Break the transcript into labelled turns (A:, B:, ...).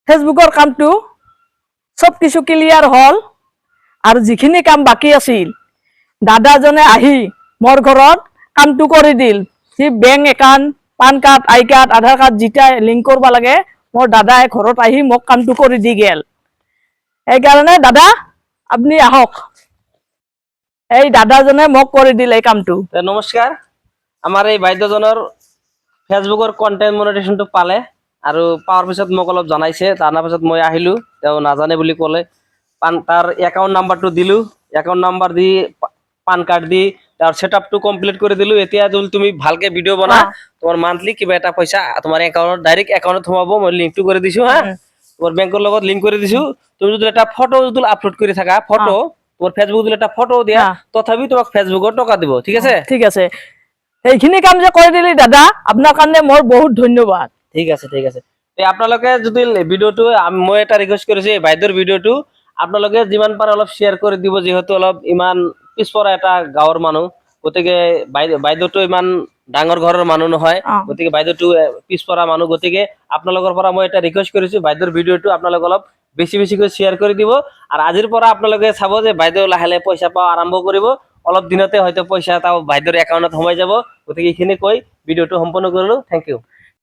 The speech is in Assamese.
A: ফেসবুকৰ কামটো সব কিছু ক্লিয়াৰ হ'ল আৰু যিখিনি কাম বাকী আছিল দাদাজনে আহি মোৰ ঘৰত কামটো কৰি দিল সি বেংক একাউণ্ট পান কাৰ্ড আই কাৰ্ড আধাৰ কাৰ্ড যেটা লিংক কৰিব লাগে মোৰ দাদাই ঘৰত আহি মোক কামটো কৰি দি গেল সেইকাৰণে দাদা আপুনি আহক এই দাদাজনে মোক কৰি দিল এই কামটো
B: নমস্কাৰ আমাৰ এই বাইদেউজনৰ ফেসবুকৰ কন্টেন্ট মনিটাইজেশনটো পালে আৰু পাৱাৰ পিছত মোক অলপ জনাইছে জানাৰ পিছত মই আহিলো তেওঁ নাজানে বুলি ক'লে তাৰ একাউন্ট নাম্বাৰটো দিলো একাউন্ট নাম্বাৰ দি পান কাৰ্ড দি তাৰ সেটআপটো কমপ্লিট কৰি দিলো এতিয়া যদি তুমি ভালকে ভিডিও বনা তোমাৰ মান্থলি কিবা এটা পইচা তোমাৰ একাউন্টত ডাইৰেক্ট একাউন্টত সোমাব মই লিংকটো কৰি দিছো হা তোমাৰ বেংকৰ লগত লিংক কৰি দিছো তুমি যদি এটা ফটো যদি আপলোড কৰি থাকা ফটো তোমার ফেসবুক দিলে একটা ফটো দিয়া তথাপি তোমাক ফেসবুকত টাকা দিব
A: ঠিক আছে এইখিনি কাম যে কৰি দিলি দাদা আপোনাৰ কাৰণে মোৰ বহুত ধন্যবাদ
B: ঠিক আছে তে আপোনালোকে যদি ভিডিওটো মই এটা ৰিকুৱেষ্ট কৰিছো এই বাইদেউৰ ভিডিওটো আপোনালোকে যিমান পাৰে অলপ শেয়াৰ কৰি দিব যেহেতু অলপ ইমান পিছপৰা এটা গাঁৱৰ মানুহ গতিকে বাইদেউটো ইমান ডাঙৰ ঘৰৰ মানুহ নহয় গতিকে বাইদেউটো পিছপৰা মানুহ গতিকে আপোনালোকৰ পৰা মই এটা ৰিকুৱেষ্ট কৰিছো বাইদেউৰ ভিডিওটো আপোনালোক অলপ বেছি বেছিকৈ শেয়াৰ কৰি দিব আৰু আজিৰ পৰা আপোনালোকে চাব যে বাইদেউ লাহে পইচা পাওয়া আৰম্ভ কৰিব অলপ দিনতে হয়তো পইচা তাও বাইদেউৰ একাউণ্টত সোমাই যাব গতিকে এইখিনি কৈ ভিডিওটো সম্পূৰ্ণ কৰিলো থ্যাংক ইউ